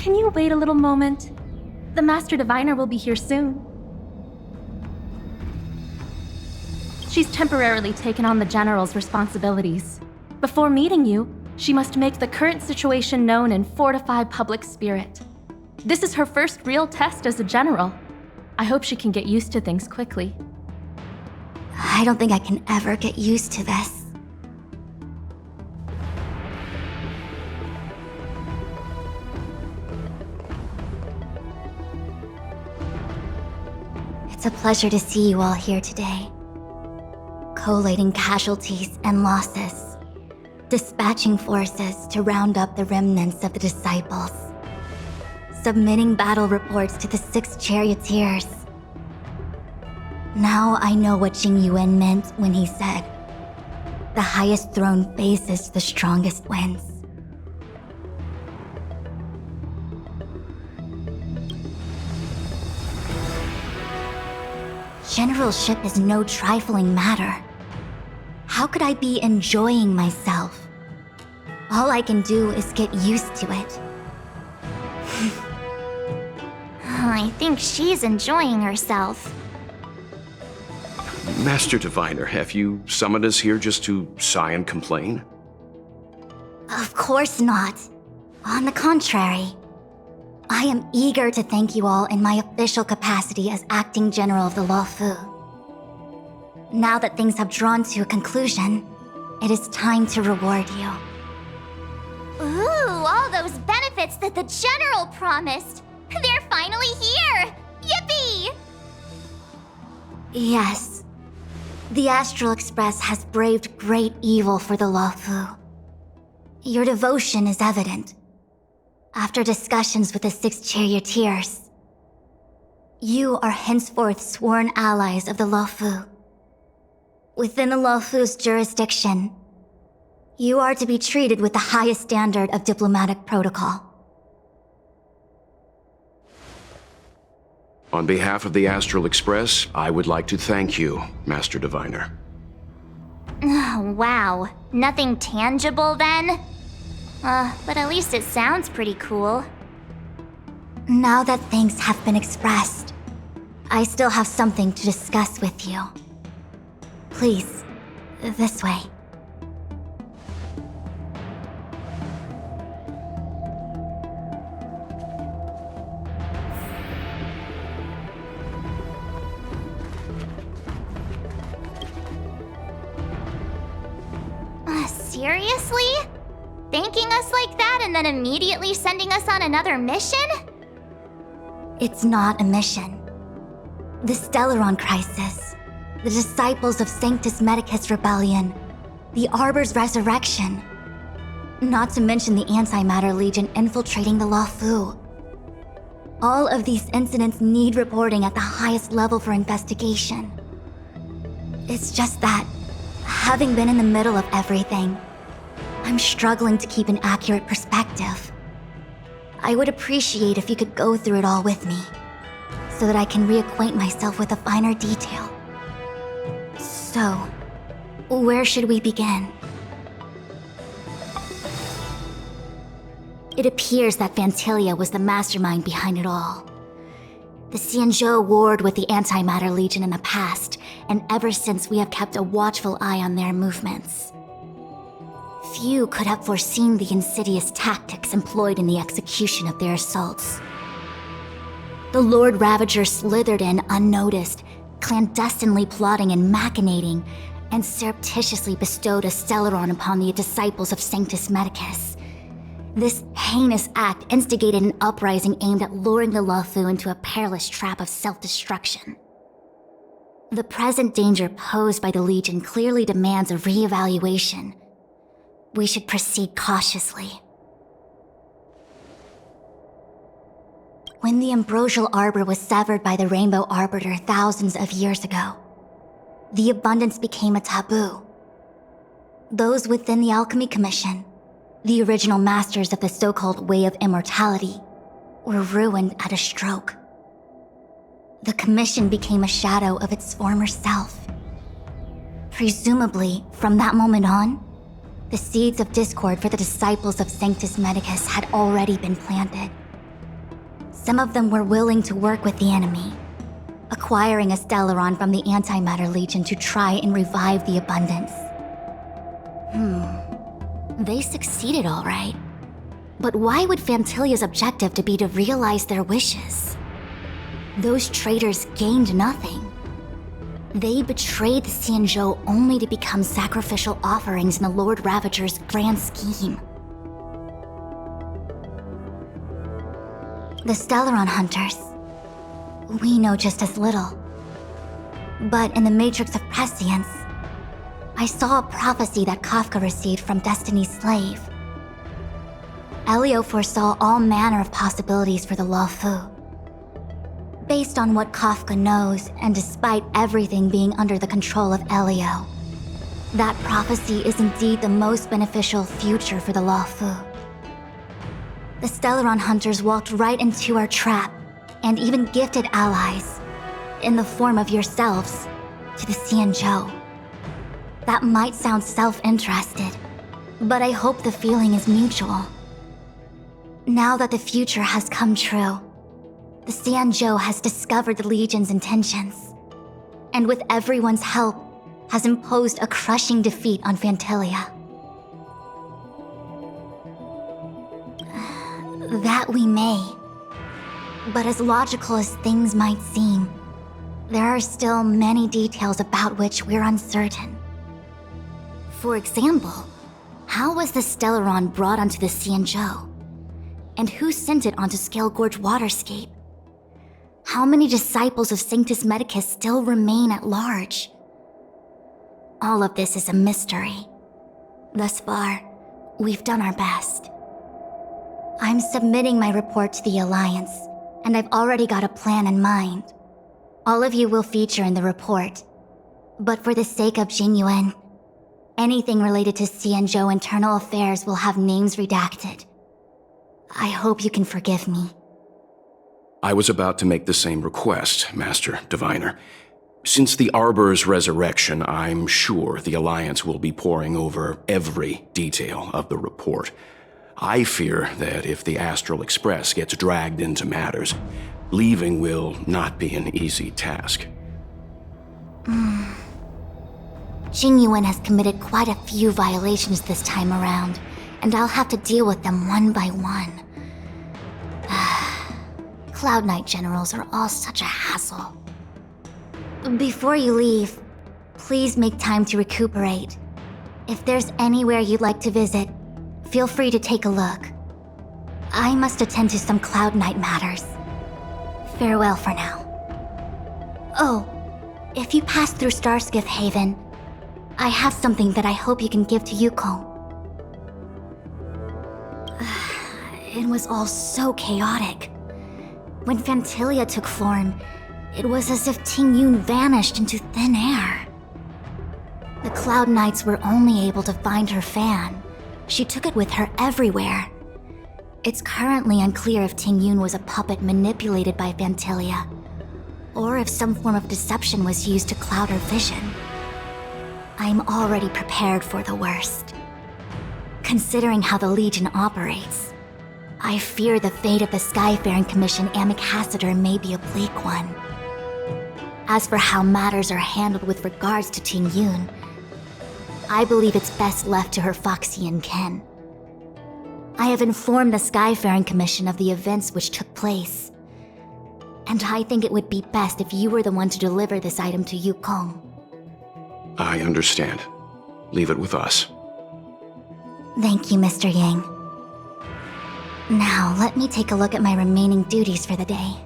Can you wait a little moment? The Master Diviner will be here soon. She's temporarily taken on the General's responsibilities. Before meeting you, she must make the current situation known and fortify public spirit. This is her first real test as a General. I hope she can get used to things quickly. I don't think I can ever get used to this. It's a pleasure to see you all here today. Collating casualties and losses, dispatching forces to round up the remnants of the disciples, submitting battle reports to the 6 charioteers. Now I know what Jing Yuan meant when he said, "The highest throne faces the strongest wins." Generalship is no trifling matter. How could I be enjoying myself? All I can do is get used to it. I think she's enjoying herself. Master Diviner, have you summoned us here just to sigh and complain? Of course not. On the contrary, I am eager to thank you all in my official capacity as acting general of the Luofu. Now that things have drawn to a conclusion, it is time to reward you. Ooh, all those benefits that the General promised! They're finally here! Yippee! Yes. The Astral Express has braved great evil for the Luofu. Your devotion is evident. After discussions with the 6 charioteers, you are henceforth sworn allies of the Luofu. Within the Luofu's jurisdiction, you are to be treated with the highest standard of diplomatic protocol. On behalf of the Astral Express, I would like to thank you, Master Diviner. Wow, nothing tangible then? But at least it sounds pretty cool. Now that things have been expressed, I still have something to discuss with you. Please, this way. Seriously? Thanking us like that and then immediately sending us on another mission? It's not a mission. The Stellaron Crisis, the Disciples of Sanctus Medicus Rebellion, the Arbor's resurrection, not to mention the Antimatter Legion infiltrating the Luofu. All of these incidents need reporting at the highest level for investigation. It's just that, having been in the middle of everything, I'm struggling to keep an accurate perspective. I would appreciate if you could go through it all with me, so that I can reacquaint myself with a finer detail. So, where should we begin? It appears that Vantilia was the mastermind behind it all. The Xianzhou warred with the Antimatter Legion in the past, and ever since we have kept a watchful eye on their movements. Few could have foreseen the insidious tactics employed in the execution of their assaults. The Lord Ravager slithered in unnoticed, clandestinely plotting and machinating, and surreptitiously bestowed a Stellaron upon the disciples of Sanctus Medicus. This heinous act instigated an uprising aimed at luring the Luofu into a perilous trap of self-destruction. The present danger posed by the Legion clearly demands a re-evaluation. We should proceed cautiously. When the ambrosial arbor was severed by the Rainbow Arbiter thousands of years ago, the abundance became a taboo. Those within the Alchemy Commission, the original masters of the so-called Way of Immortality, were ruined at a stroke. The Commission became a shadow of its former self. Presumably, from that moment on, the seeds of discord for the disciples of Sanctus Medicus had already been planted. Some of them were willing to work with the enemy, acquiring a Stellaron from the Antimatter Legion to try and revive the Abundance. They succeeded all right. But why would Fantilia's objective to be to realize their wishes? Those traitors gained nothing. They betrayed the Xianzhou only to become sacrificial offerings in the Lord Ravager's grand scheme. The Stellaron Hunters, we know just as little. But in the Matrix of Prescience, I saw a prophecy that Kafka received from Destiny's slave. Elio foresaw all manner of possibilities for the Luofu. Based on what Kafka knows, and despite everything being under the control of Elio, that prophecy is indeed the most beneficial future for the Luofu. The Stellaron Hunters walked right into our trap, and even gifted allies, in the form of yourselves, to the Xianzhou. That might sound self-interested, but I hope the feeling is mutual. Now that the future has come true, the Xianzhou has discovered the Legion's intentions, and with everyone's help, has imposed a crushing defeat on Fantilia. That we may. But as logical as things might seem, there are still many details about which we're uncertain. For example, how was the Stellaron brought onto the Xianzhou? And who sent it onto Scale Gorge Waterscape? How many disciples of Sanctus Medicus still remain at large? All of this is a mystery. Thus far, we've done our best. I'm submitting my report to the Alliance, and I've already got a plan in mind. All of you will feature in the report. But for the sake of Jinyuan, anything related to Xianzhou internal affairs will have names redacted. I hope you can forgive me. I was about to make the same request, Master Diviner. Since the Arbor's resurrection, I'm sure the Alliance will be poring over every detail of the report. I fear that if the Astral Express gets dragged into matters, leaving will not be an easy task. Jinyuan has committed quite a few violations this time around, and I'll have to deal with them one by one. Cloud Knight generals are all such a hassle. Before you leave, please make time to recuperate. If there's anywhere you'd like to visit, feel free to take a look. I must attend to some Cloud Knight matters. Farewell for now. Oh, if you pass through Starskiff Haven, I have something that I hope you can give to Yukong. It was all so chaotic. When Fantilia took form, it was as if Tingyun vanished into thin air. The Cloud Knights were only able to find her fan. She took it with her everywhere. It's currently unclear if Tingyun was a puppet manipulated by Fantilia, or if some form of deception was used to cloud her vision. I'm already prepared for the worst. Considering how the Legion operates, I fear the fate of the Skyfaring Commission Ambassador may be a bleak one. As for how matters are handled with regards to Tingyun, I believe it's best left to her Foxian ken. I have informed the Skyfaring Commission of the events which took place, and I think it would be best if you were the one to deliver this item to Yukong. I understand. Leave it with us. Thank you, Mr. Yang. Now, let me take a look at my remaining duties for the day.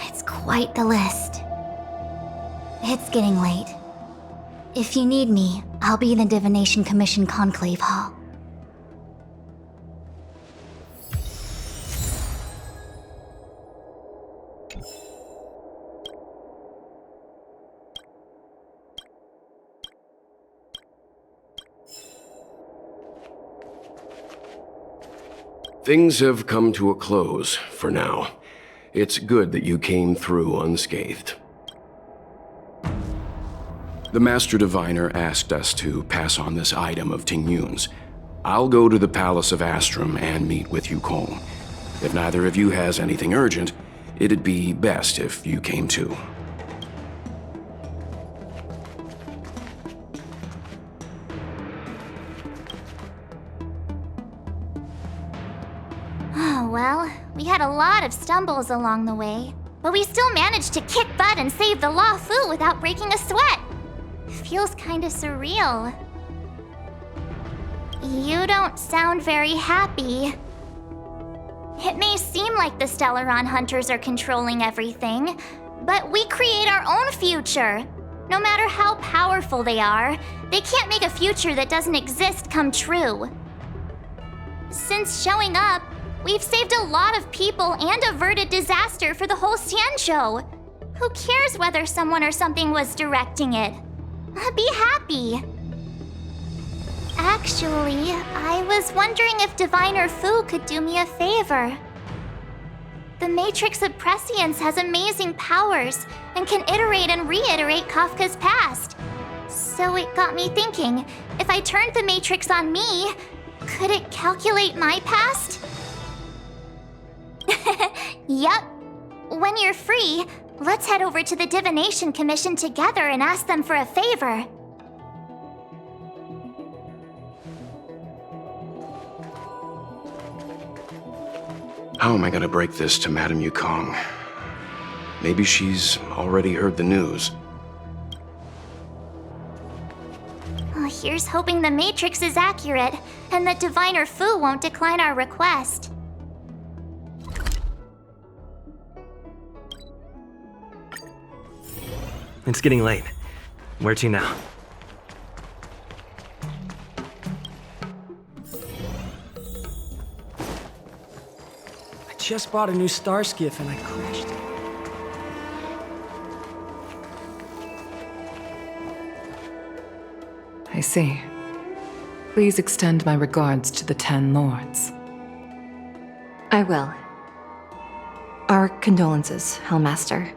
It's quite the list. It's getting late. If you need me, I'll be in the Divination Commission Conclave Hall. Things have come to a close for now. It's good that you came through unscathed. The Master Diviner asked us to pass on this item of Tingyun's. I'll go to the Palace of Astrum and meet with Yukong. If neither of you has anything urgent, it'd be best if you came too. Oh, well, we had a lot of stumbles along the way, but we still managed to kick butt and save the Law Fu without breaking a sweat. Feels kinda surreal. You don't sound very happy. It may seem like the Stellaron hunters are controlling everything, but we create our own future. No matter how powerful they are, they can't make a future that doesn't exist come true. Since showing up, we've saved a lot of people and averted disaster for the whole Xianzhou. Who cares whether someone or something was directing it? Be happy. Actually, I was wondering if Diviner Fu could do me a favor. The Matrix of Prescience has amazing powers and can iterate and reiterate Kafka's past. So it got me thinking, if I turned the Matrix on me, could it calculate my past? Yup. When you're free, let's head over to the Divination Commission together and ask them for a favor. How am I gonna break this to Madame Yukong? Maybe she's already heard the news. Well, here's hoping the Matrix is accurate and that Diviner Fu won't decline our request. It's getting late. Where to now? I just bought a new star skiff and I crashed it. I see. Please extend my regards to the 10 lords. I will. Our condolences, Hellmaster.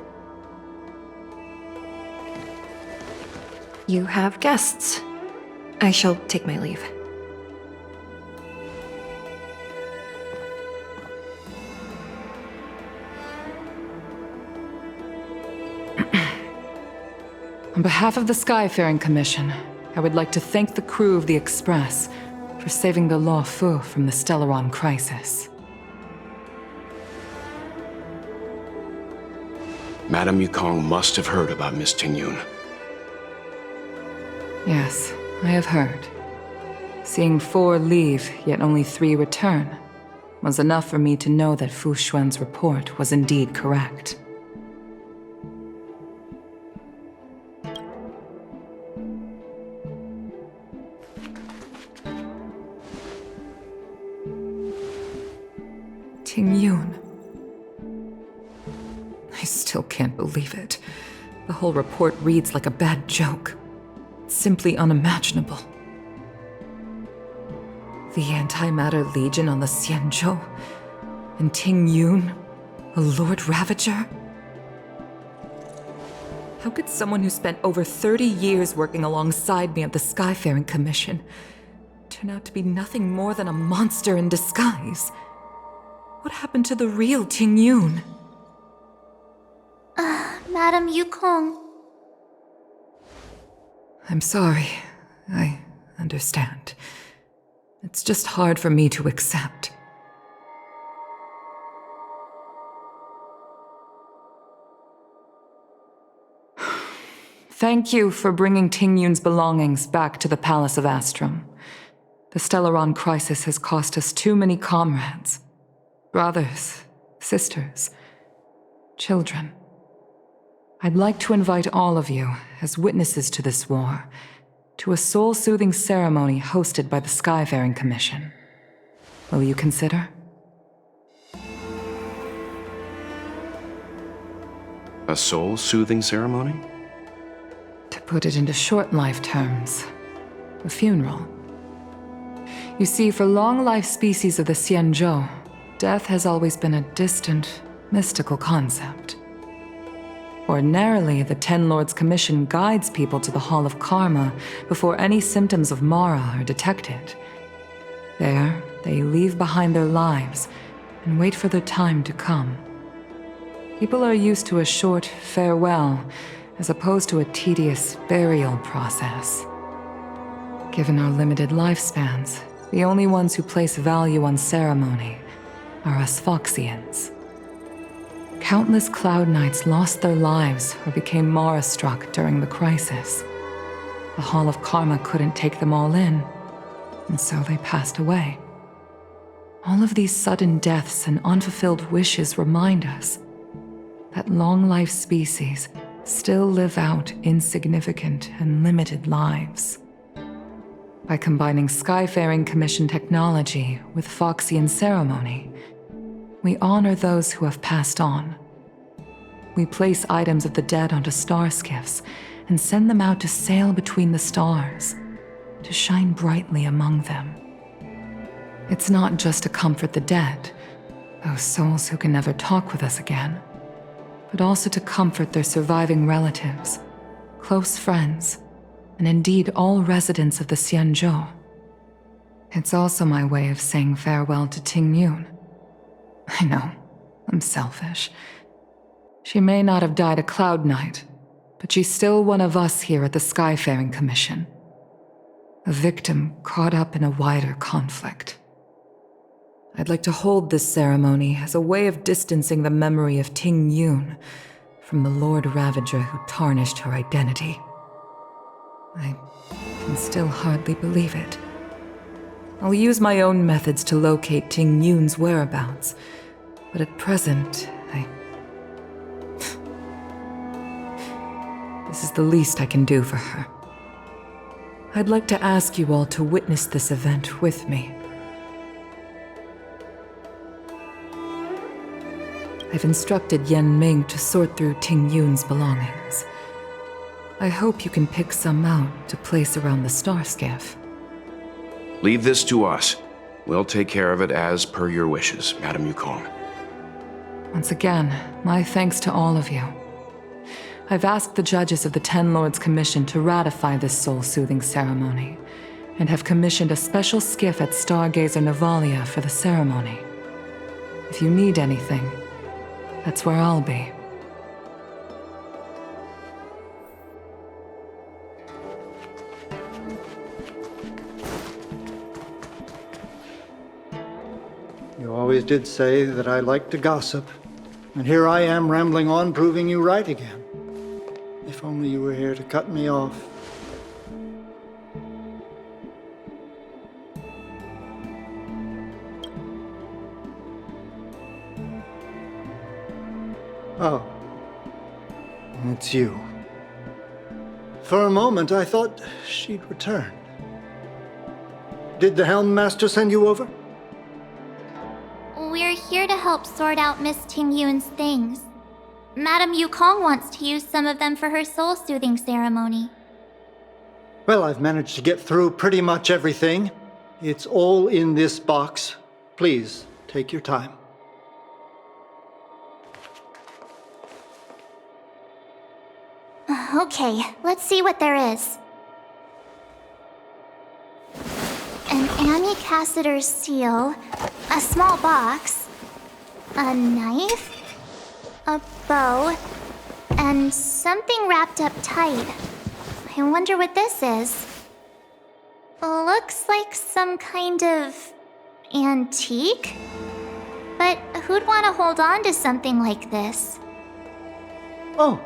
You have guests. I shall take my leave. On behalf of the Skyfaring Commission, I would like to thank the crew of the Express for saving the Law Fu from the Stellaron crisis. Madame Yukong must have heard about Miss Tingyun. Yes, I have heard. Seeing 4 leave, yet only 3 return, was enough for me to know that Fu Xuan's report was indeed correct. Tingyun. I still can't believe it. The whole report reads like a bad joke. It's simply unimaginable. The Antimatter Legion on the Xianzhou, and Tingyun, a Lord Ravager? How could someone who spent over 30 years working alongside me at the Skyfaring Commission turn out to be nothing more than a monster in disguise? What happened to the real Tingyun? Madame Yukong. I'm sorry. I understand. It's just hard for me to accept. Thank you for bringing Tingyun's belongings back to the Palace of Astrum. The Stellaron crisis has cost us too many comrades. Brothers, sisters, children. I'd like to invite all of you, as witnesses to this war, to a soul-soothing ceremony hosted by the Skyfaring Commission. Will you consider? A soul-soothing ceremony? To put it into short life terms, a funeral. You see, for long-life species of the Xianzhou, death has always been a distant, mystical concept. Ordinarily, the Ten Lords Commission guides people to the Hall of Karma before any symptoms of Mara are detected. There, they leave behind their lives and wait for their time to come. People are used to a short farewell as opposed to a tedious burial process. Given our limited lifespans, the only ones who place value on ceremony are us Foxians. Countless Cloud Knights lost their lives or became Mara-struck during the crisis. The Hall of Karma couldn't take them all in, and so they passed away. All of these sudden deaths and unfulfilled wishes remind us that long-life species still live out insignificant and limited lives. By combining Skyfaring Commission technology with Foxian ceremony, we honor those who have passed on. We place items of the dead onto star skiffs and send them out to sail between the stars, to shine brightly among them. It's not just to comfort the dead, those souls who can never talk with us again, but also to comfort their surviving relatives, close friends, and indeed all residents of the Xianzhou. It's also my way of saying farewell to Ting Yun. I know, I'm selfish. She may not have died a Cloud Knight, but she's still one of us here at the Skyfaring Commission. A victim caught up in a wider conflict. I'd like to hold this ceremony as a way of distancing the memory of Ting Yun from the Lord Ravager who tarnished her identity. I can still hardly believe it. I'll use my own methods to locate Ting Yun's whereabouts, but at present, This is the least I can do for her. I'd like to ask you all to witness this event with me. I've instructed Yan Ming to sort through Ting Yun's belongings. I hope you can pick some out to place around the star skiff. Leave this to us. We'll take care of it as per your wishes, Madame Yukong. Once again, my thanks to all of you. I've asked the judges of the Ten Lords Commission to ratify this soul-soothing ceremony, and have commissioned a special skiff at Stargazer Navalia for the ceremony. If you need anything, that's where I'll be. You always did say that I like to gossip, and here I am rambling on, proving you right again. If only you were here to cut me off. Oh, it's you. For a moment, I thought she'd returned. Did the Helm Master send you over? We're here to help sort out Miss Ting Yun's things. Madame Yukong wants to use some of them for her soul-soothing ceremony. Well, I've managed to get through pretty much everything. It's all in this box. Please, take your time. Okay, let's see what there is. An Ami Cassiter's seal, a small box, a knife, a bow, and something wrapped up tight. I wonder what this is. Looks like some kind of antique? But who'd want to hold on to something like this? Oh,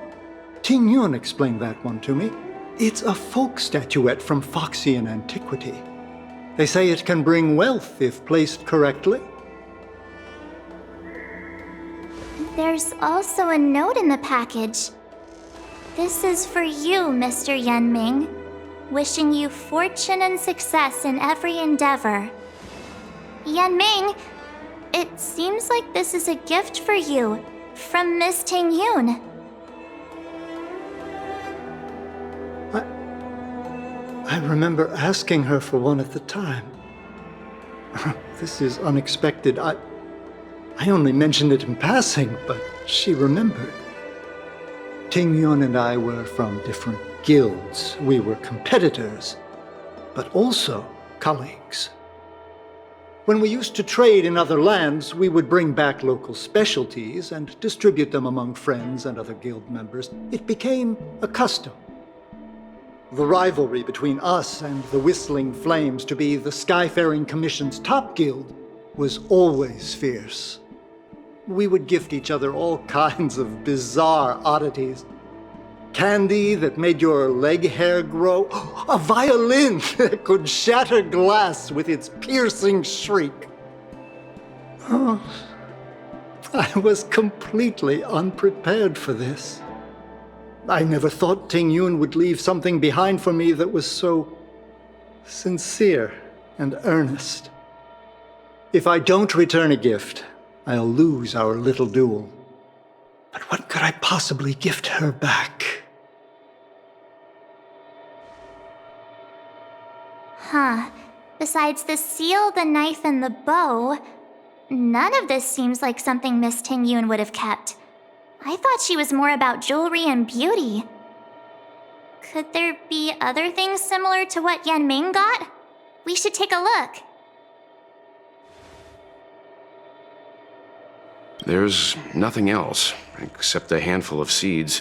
Ting Yun explained that one to me. It's a folk statuette from Foxian antiquity. They say it can bring wealth if placed correctly. There's also a note in the package. This is for you, Mr. Yan Ming. Wishing you fortune and success in every endeavor. Yan Ming, it seems like this is a gift for you from Miss Ting Yun. I remember asking her for one at the time. This is unexpected. I only mentioned it in passing, but she remembered. Ting Yun and I were from different guilds. We were competitors, but also colleagues. When we used to trade in other lands, we would bring back local specialties and distribute them among friends and other guild members. It became a custom. The rivalry between us and the Whistling Flames to be the Skyfaring Commission's top guild was always fierce. We would gift each other all kinds of bizarre oddities. Candy that made your leg hair grow, a violin that could shatter glass with its piercing shriek. Oh, I was completely unprepared for this. I never thought Ting Yun would leave something behind for me that was so sincere and earnest. If I don't return a gift, I'll lose our little duel. But what could I possibly gift her back? Huh. Besides the seal, the knife, and the bow, none of this seems like something Miss Ting Yun would have kept. I thought she was more about jewelry and beauty. Could there be other things similar to what Yan Ming got? We should take a look. There's nothing else, except a handful of seeds.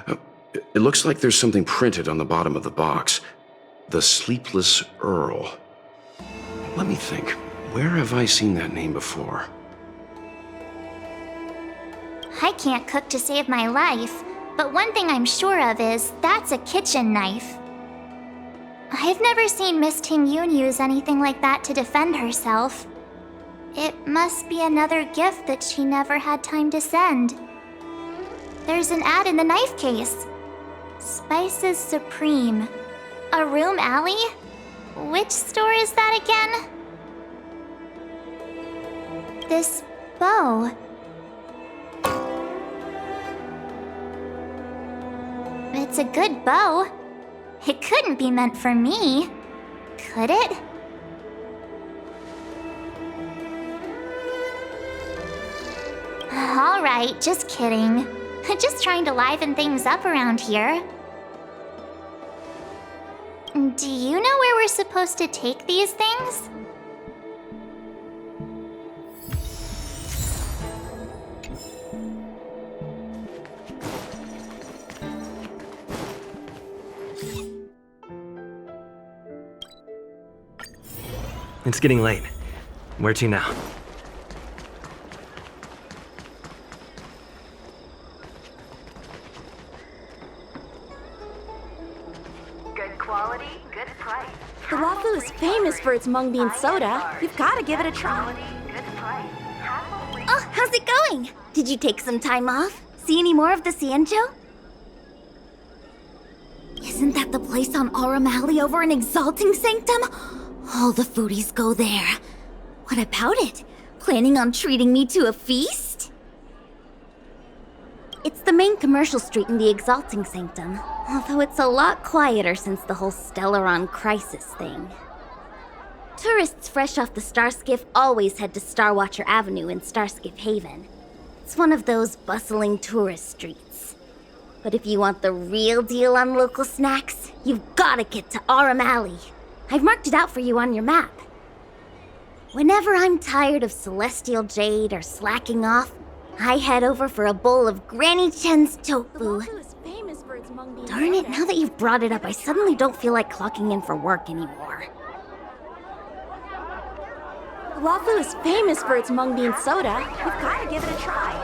It looks like there's something printed on the bottom of the box. The Sleepless Earl. Let me think. Where have I seen that name before? I can't cook to save my life, but one thing I'm sure of is that's a kitchen knife. I've never seen Miss Ting Yun use anything like that to defend herself. It must be another gift that she never had time to send. There's an ad in the knife case. Spices Supreme. Aurum Alley? Which store is that again? This bow. It's a good bow. It couldn't be meant for me, could it? All right, just kidding. Just trying to liven things up around here. Do you know where we're supposed to take these things? It's getting late. Where to now? Good quality, good price. The waffle is famous for its mung bean soda. You've got to give it a try. Quality, good price. Hassle-free. Oh, how's it going? Did you take some time off? See any more of the Cianjo? Isn't that the place on Aurum Alley over in Exalting Sanctum? All the foodies go there. What about it? Planning on treating me to a feast? It's the main commercial street in the Exalting Sanctum, although it's a lot quieter since the whole Stellaron crisis thing. Tourists fresh off the Starskiff always head to Starwatcher Avenue in Starskiff Haven. It's one of those bustling tourist streets. But if you want the real deal on local snacks, you've gotta get to Aurum Alley. I've marked it out for you on your map. Whenever I'm tired of Celestial Jade or slacking off, I head over for a bowl of Granny Chen's tofu. Darn it, now that you've brought it up, I suddenly don't feel like clocking in for work anymore. The waffle is famous for its mung bean soda. You've got to give it a try.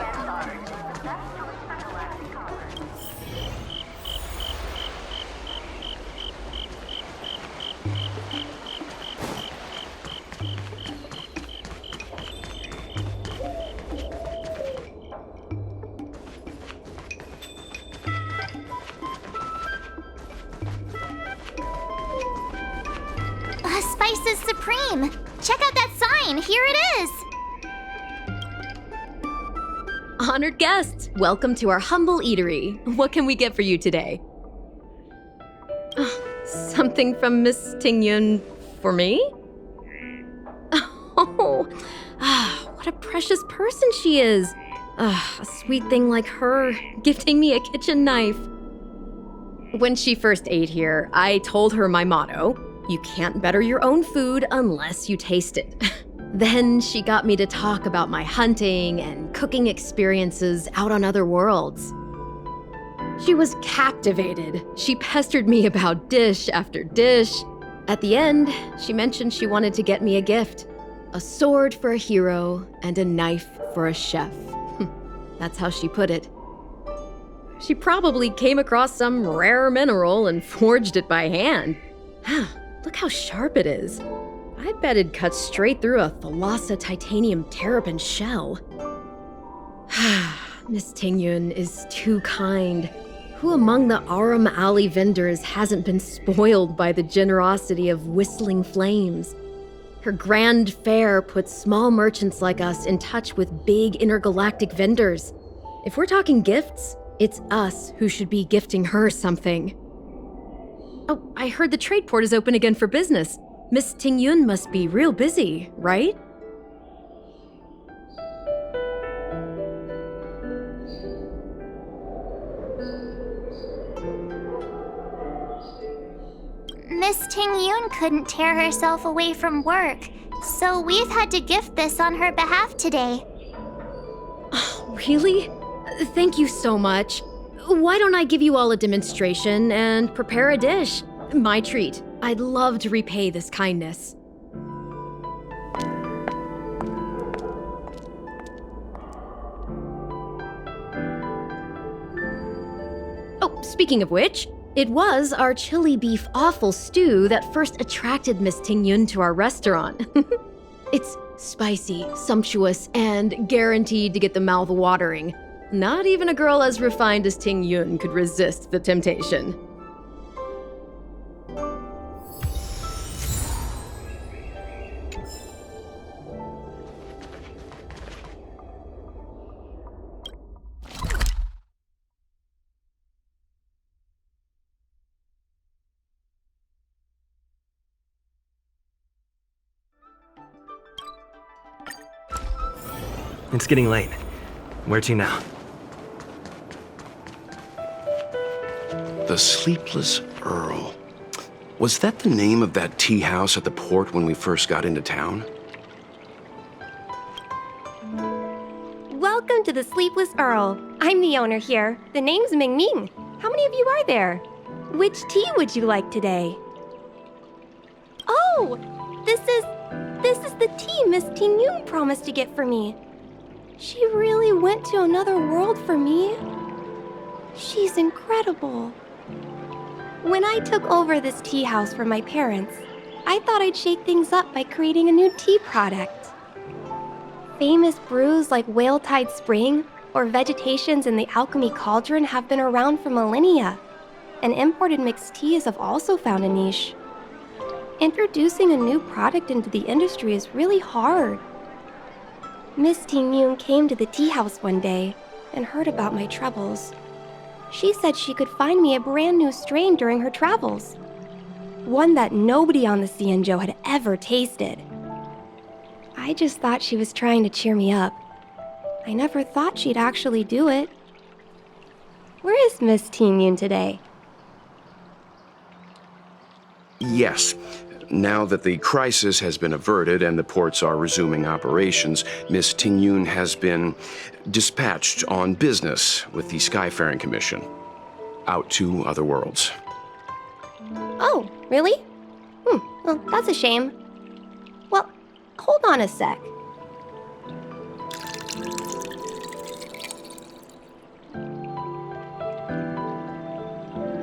Spices Supreme! Check out that sign! Here it is! Honored guests, welcome to our humble eatery. What can we get for you today? Something from Miss Ting Yun for me? Oh, what a precious person she is. A sweet thing like her, gifting me a kitchen knife. When she first ate here, I told her my motto, You can't better your own food unless you taste it. Then she got me to talk about my hunting and cooking experiences out on other worlds. She was captivated. She pestered me about dish after dish. At the end, she mentioned she wanted to get me a gift. A sword for a hero and a knife for a chef. That's how she put it. She probably came across some rare mineral and forged it by hand. Look how sharp it is. I bet it'd cut straight through a Thalassa titanium terrapin shell. Miss Tingyun is too kind. Who among the Aurum alley vendors hasn't been spoiled by the generosity of whistling flames? Her grand fare puts small merchants like us in touch with big intergalactic vendors. If we're talking gifts, it's us who should be gifting her something. Oh, I heard the trade port is open again for business. Miss Tingyun must be real busy, right? Miss Tingyun couldn't tear herself away from work, so we've had to gift this on her behalf today. Oh, really? Thank you so much. Why don't I give you all a demonstration and prepare a dish? My treat. I'd love to repay this kindness. Oh, speaking of which, it was our chili beef offal stew that first attracted Miss Tingyun to our restaurant. It's spicy, sumptuous, and guaranteed to get the mouth watering. Not even a girl as refined as Tingyun could resist the temptation. It's getting late. Where to now? The Sleepless Earl. Was that the name of that tea house at the port when we first got into town? Welcome to the Sleepless Earl. I'm the owner here. The name's Ming Ming. How many of you are there? Which tea would you like today? Oh, this is the tea Miss Tingyun promised to get for me. She really went to another world for me. She's incredible. When I took over this tea house from my parents, I thought I'd shake things up by creating a new tea product. Famous brews like Whale Tide Spring or Vegetations in the Alchemy Cauldron have been around for millennia, and imported mixed teas have also found a niche. Introducing a new product into the industry is really hard. Miss Tingyun came to the tea house one day and heard about my troubles. She said she could find me a brand new strain during her travels. One that nobody on the Xianzhou had ever tasted. I just thought she was trying to cheer me up. I never thought she'd actually do it. Where is Miss Tingyun today? Yes. Now that the crisis has been averted and the ports are resuming operations, Miss Tingyun has been dispatched on business with the Skyfaring Commission. Out to other worlds. Oh, really? Well, that's a shame. Well, hold on a sec.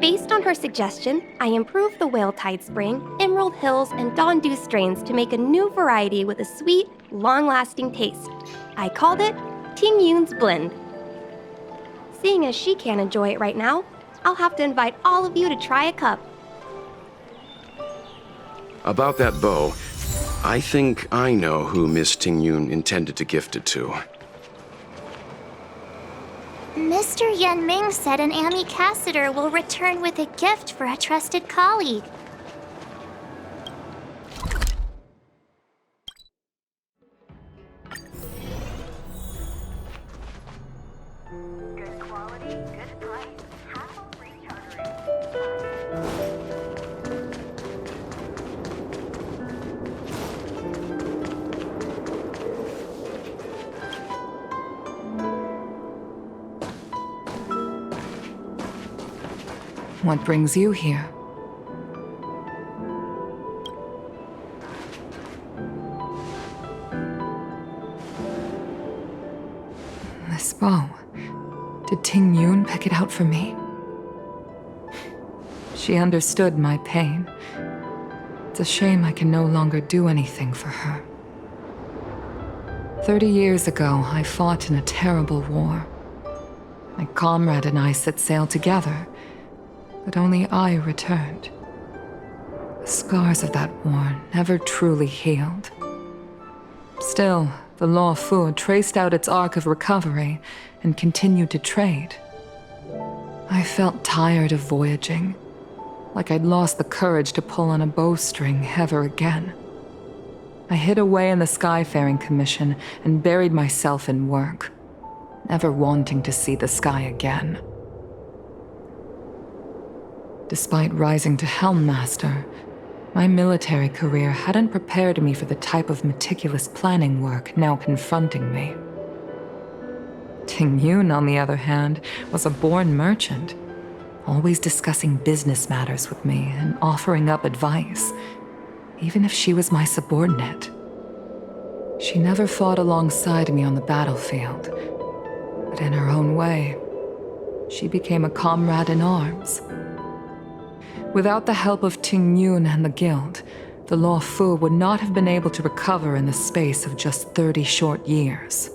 Based on her suggestion, I improved the Whale Tide Spring, Emerald Hills, and Dawn Dew strains to make a new variety with a sweet, long-lasting taste. I called it Tingyun's Blend. Seeing as she can't enjoy it right now, I'll have to invite all of you to try a cup. About that bow, I think I know who Miss Tingyun intended to gift it to. Mr. Yan Ming said an ambassador will return with a gift for a trusted colleague. Good quality, good price, hassle-free chartering. What brings you here? This bow. Did Ting Yun pick it out for me? She understood my pain. It's a shame I can no longer do anything for her. 30 years ago, I fought in a terrible war. My comrade and I set sail together, but only I returned. The scars of that war never truly healed. Still, the Law Fu traced out its arc of recovery and continued to trade. I felt tired of voyaging, like I'd lost the courage to pull on a bowstring ever again. I hid away in the Skyfaring Commission and buried myself in work, never wanting to see the sky again. Despite rising to Helm Master, my military career hadn't prepared me for the type of meticulous planning work now confronting me. Ting Yun, on the other hand, was a born merchant, always discussing business matters with me and offering up advice, even if she was my subordinate. She never fought alongside me on the battlefield, but in her own way, she became a comrade in arms. Without the help of Ting Yun and the Guild, the Law Fu would not have been able to recover in the space of just 30 short years.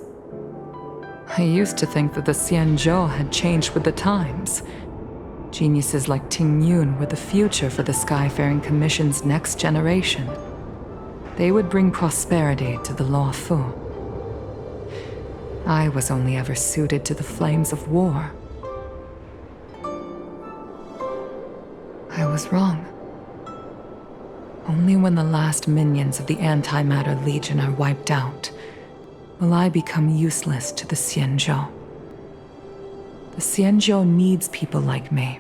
I used to think that the Xianzhou had changed with the times. Geniuses like Ting Yun were the future for the Skyfaring Commission's next generation. They would bring prosperity to the Law Fu. I was only ever suited to the flames of war. I was wrong. Only when the last minions of the Antimatter Legion are wiped out will I become useless to the Xianzhou. The Xianzhou needs people like me,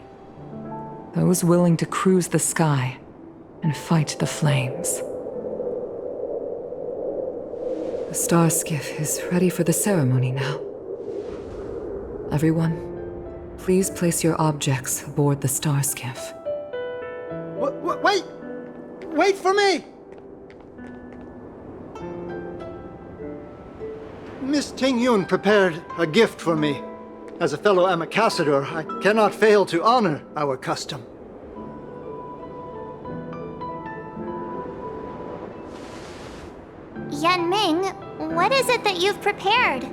those willing to cruise the sky and fight the flames. The star skiff is ready for the ceremony now. Everyone, please place your objects aboard the star skiff. Wait! Wait for me! Miss Ting Yun prepared a gift for me. As a fellow ambassador, I cannot fail to honor our custom. Yan Ming, what is it that you've prepared?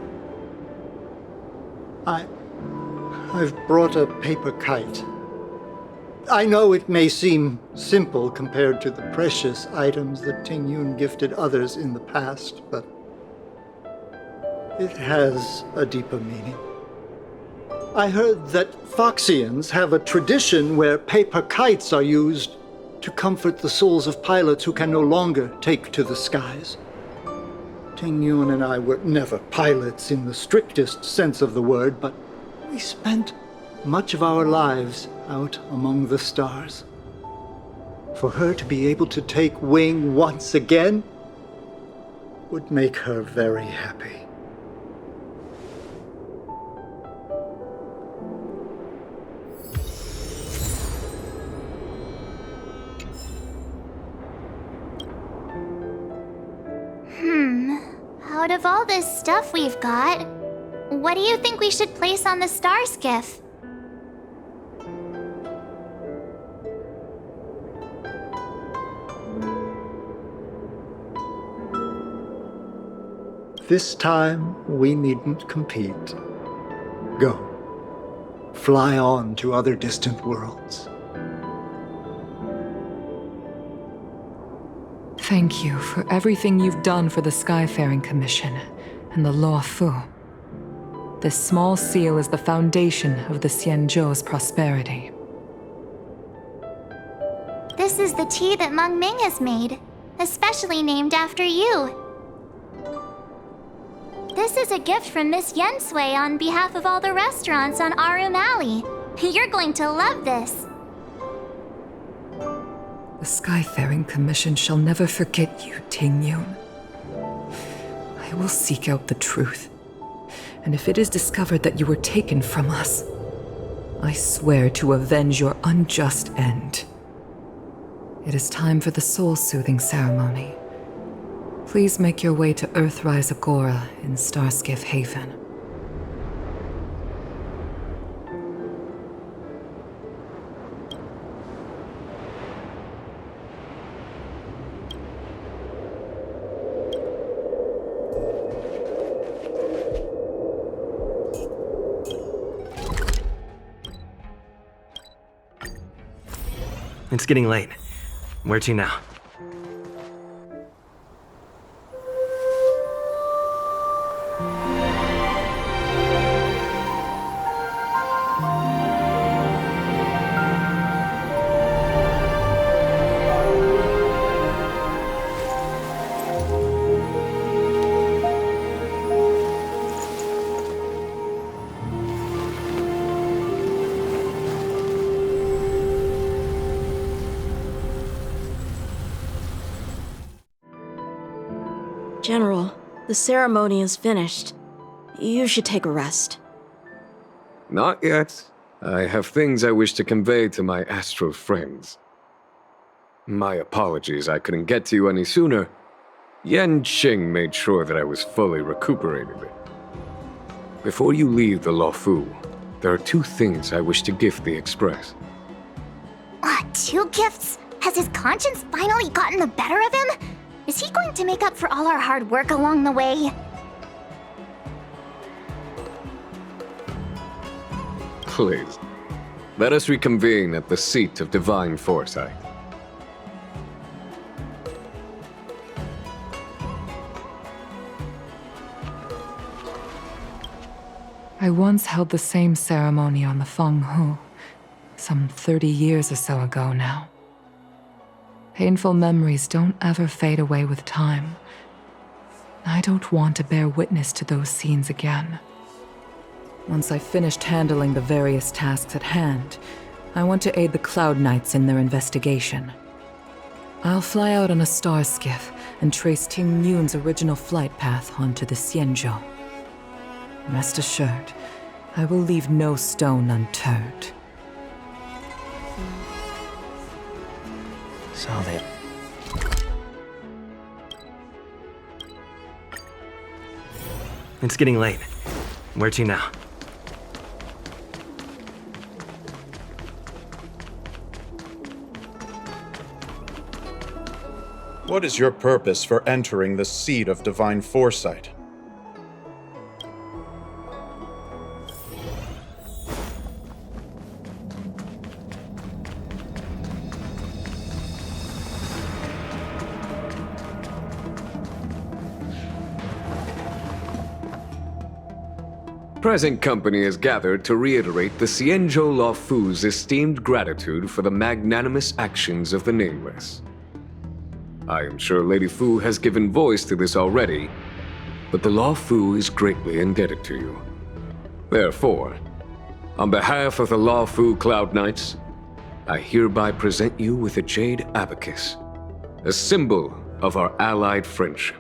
I've brought a paper kite. I know it may seem simple compared to the precious items that Ting Yun gifted others in the past, but it has a deeper meaning. I heard that Foxians have a tradition where paper kites are used to comfort the souls of pilots who can no longer take to the skies. Ting Yun and I were never pilots in the strictest sense of the word, but we spent much of our lives out among the stars. For her to be able to take wing once again would make her very happy. Out of all this stuff we've got, what do you think we should place on the star skiff? This time, we needn't compete. Go. Fly on to other distant worlds. Thank you for everything you've done for the Skyfaring Commission and the Law Fu. This small seal is the foundation of the Xianzhou's prosperity. This is the tea that Meng Ming has made, especially named after you. This is a gift from Miss Yensui on behalf of all the restaurants on Aurum Alley. You're going to love this. The Skyfaring Commission shall never forget you, Ting Yun. I will seek out the truth, and if it is discovered that you were taken from us, I swear to avenge your unjust end. It is time for the soul-soothing ceremony. Please make your way to Earthrise Agora in Starskiff Haven. It's getting late. Where to now? General, the ceremony is finished. You should take a rest. Not yet. I have things I wish to convey to my astral friends. My apologies I couldn't get to you any sooner. Yan Qing made sure that I was fully recuperated. Before you leave the Luofu, there are 2 things I wish to gift the Express. 2 gifts? Has his conscience finally gotten the better of him? Is he going to make up for all our hard work along the way? Please, let us reconvene at the seat of divine foresight. I once held the same ceremony on the Fenghu, some 30 years or so ago now. Painful memories don't ever fade away with time. I don't want to bear witness to those scenes again. Once I've finished handling the various tasks at hand, I want to aid the Cloud Knights in their investigation. I'll fly out on a star skiff and trace Ting Yun's original flight path onto the Xianzhou. Rest assured, I will leave no stone unturned. Solid. It's getting late. Where to now? What is your purpose for entering the seat of divine foresight? Present company is gathered to reiterate the Xianzhou Luofu's esteemed gratitude for the magnanimous actions of the Nameless. I am sure Lady Fu has given voice to this already, but the Luofu is greatly indebted to you. Therefore, on behalf of the Luofu Cloud Knights, I hereby present you with a jade abacus, a symbol of our allied friendship.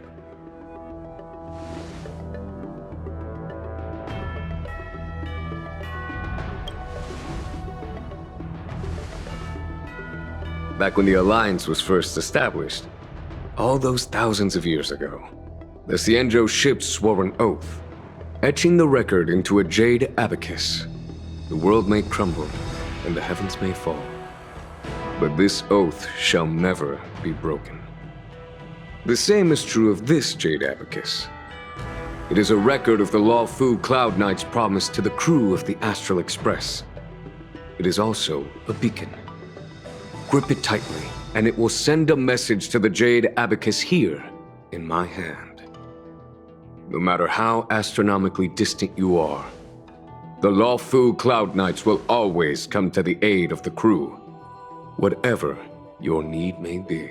Back when the Alliance was first established, all those thousands of years ago, the Xianzhou ships swore an oath, etching the record into a jade abacus. The world may crumble, and the heavens may fall, but this oath shall never be broken. The same is true of this jade abacus. It is a record of the Luofu Cloud Knight's promise to the crew of the Astral Express. It is also a beacon. Grip it tightly, and it will send a message to the jade abacus here, in my hand. No matter how astronomically distant you are, the Luofu Cloud Knights will always come to the aid of the crew, whatever your need may be.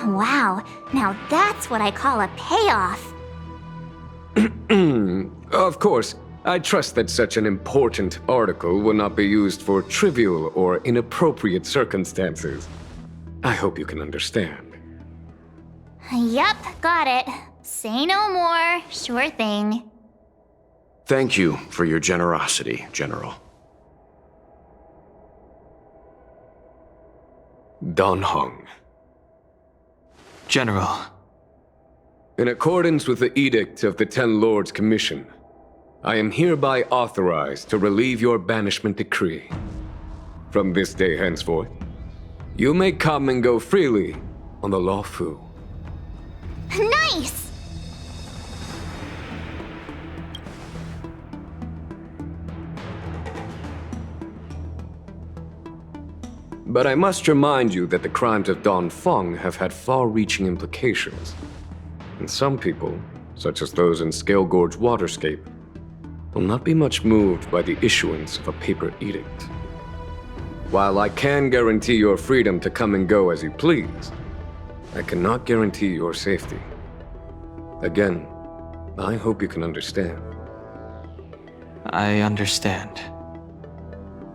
Wow, now that's what I call a payoff. Of course, I trust that such an important article will not be used for trivial or inappropriate circumstances. I hope you can understand. Yep, got it. Say no more. Sure thing. Thank you for your generosity, General. Don Hong. General. In accordance with the Edict of the Ten Lords Commission, I am hereby authorized to relieve your banishment decree. From this day henceforth, you may come and go freely on the Law Fu. Nice! But I must remind you that the crimes of Don Feng have had far-reaching implications. And some people, such as those in Scale Gorge Waterscape, will not be much moved by the issuance of a paper edict. While I can guarantee your freedom to come and go as you please, I cannot guarantee your safety. Again, I hope you can understand. I understand.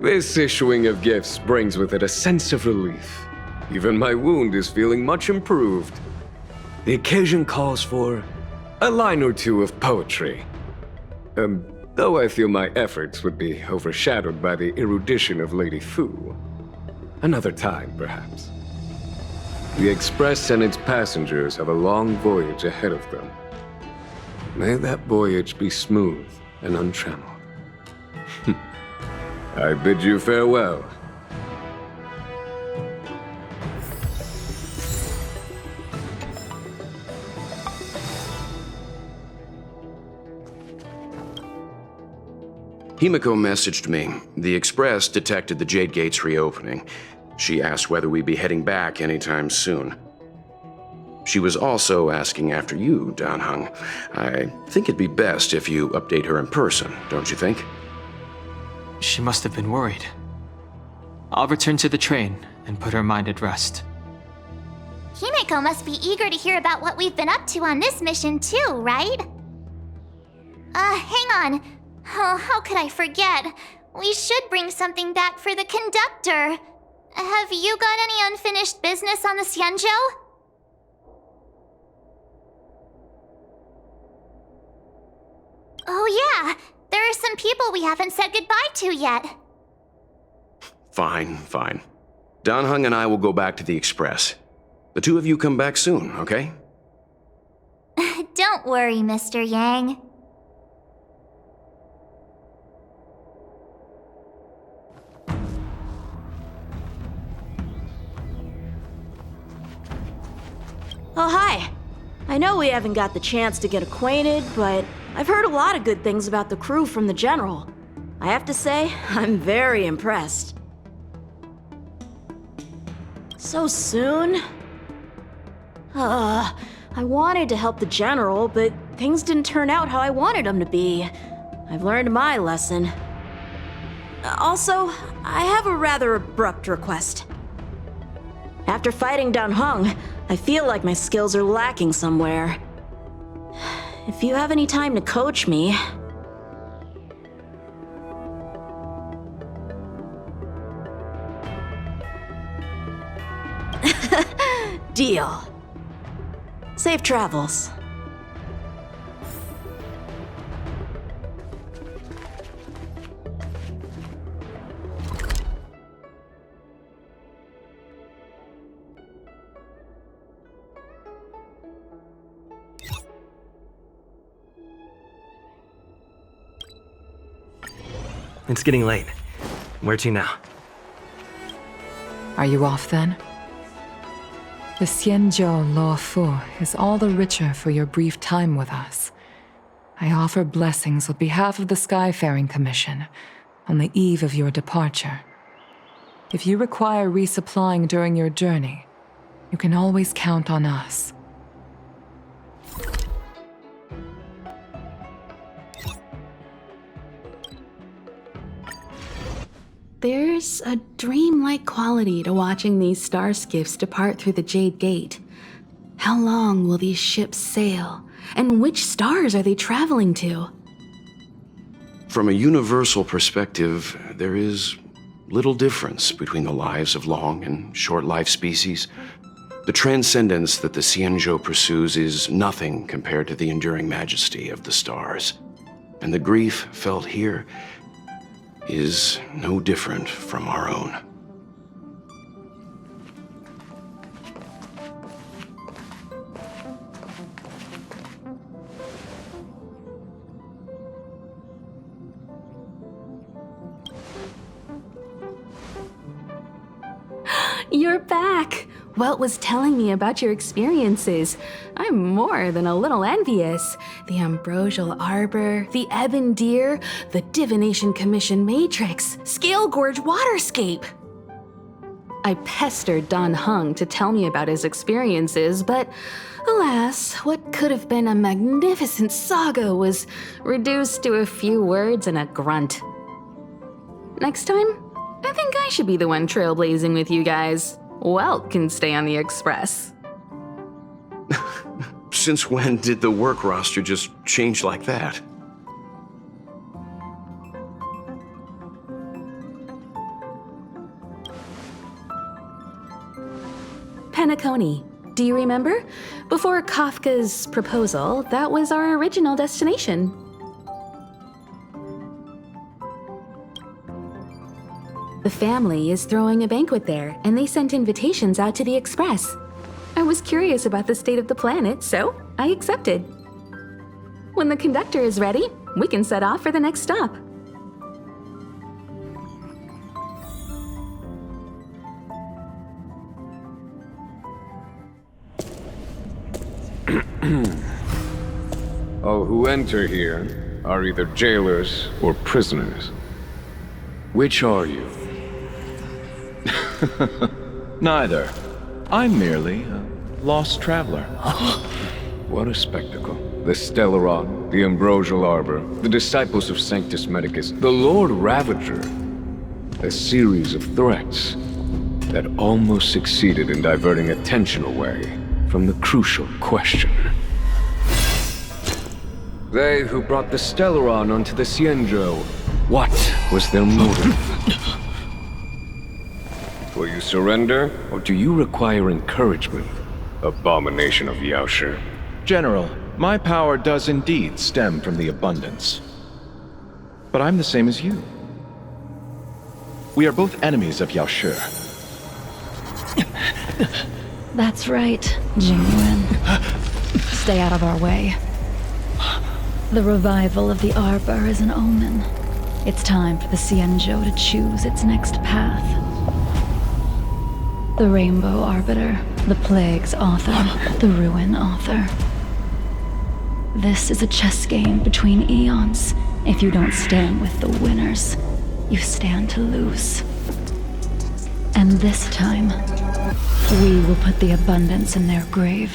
This issuing of gifts brings with it a sense of relief. Even my wound is feeling much improved. The occasion calls for a line or two of poetry. Though I feel my efforts would be overshadowed by the erudition of Lady Fu. Another time, perhaps. The Express and its passengers have a long voyage ahead of them. May that voyage be smooth and untrammeled. I bid you farewell. Himiko messaged me. The Express detected the Jade Gate's reopening. She asked whether we'd be heading back anytime soon. She was also asking after you, Don Hong. I think it'd be best if you update her in person, don't you think? She must have been worried. I'll return to the train and put her mind at rest. Himiko must be eager to hear about what we've been up to on this mission too, right? Hang on. Oh, how could I forget? We should bring something back for the conductor. Have you got any unfinished business on the Xianzhou? Oh yeah, there are some people we haven't said goodbye to yet. Fine. Don Hong and I will go back to the Express. The two of you come back soon, okay? Don't worry, Mr. Yang. Oh, hi. I know we haven't got the chance to get acquainted, but I've heard a lot of good things about the crew from the General. I have to say, I'm very impressed. So soon? I wanted to help the General, but things didn't turn out how I wanted them to be. I've learned my lesson. Also, I have a rather abrupt request. After fighting Don Hong, I feel like my skills are lacking somewhere. If you have any time to coach me... Deal. Safe travels. It's getting late. Where to now? Are you off then? The Xianzhou Law Fu is all the richer for your brief time with us. I offer blessings on behalf of the Skyfaring Commission on the eve of your departure. If you require resupplying during your journey, you can always count on us. There's a dreamlike quality to watching these star skiffs depart through the Jade Gate. How long will these ships sail? And which stars are they traveling to? From a universal perspective, there is little difference between the lives of long and short-life species. The transcendence that the Xianzhou pursues is nothing compared to the enduring majesty of the stars. And the grief felt here is no different from our own. You're back! Welt was telling me about your experiences. I'm more than a little envious. The Ambrosial Arbor, the Ebon Deer, the Divination Commission Matrix, Scale Gorge Waterscape. I pestered Don Hung to tell me about his experiences, but alas, what could have been a magnificent saga was reduced to a few words and a grunt. Next time, I think I should be the one trailblazing with you guys. Welt can stay on the Express. Since when did the work roster just change like that? Penacony. Do you remember? Before Kafka's proposal, that was our original destination. The family is throwing a banquet there, and they sent invitations out to the Express. I was curious about the state of the planet, so I accepted. When the conductor is ready, we can set off for the next stop. All who enter here are either jailers or prisoners. Which are you? Neither. I'm merely a lost traveler. What a spectacle. The Stellaron, the Ambrosial Arbor, the Disciples of Sanctus Medicus, the Lord Ravager. A series of threats that almost succeeded in diverting attention away from the crucial question. They who brought the Stellaron onto the Xianzhou, what was their motive? Will you surrender, or do you require encouragement? Abomination of Yaoshi. General, my power does indeed stem from the abundance. But I'm the same as you. We are both enemies of Yaoshi. That's right, Jingyuan. Stay out of our way. The revival of the Arbor is an omen. It's time for the Xianzhou to choose its next path. The Rainbow Arbiter, the Plague's author, the Ruin author. This is a chess game between eons. If you don't stand with the winners, you stand to lose. And this time, we will put the abundance in their grave.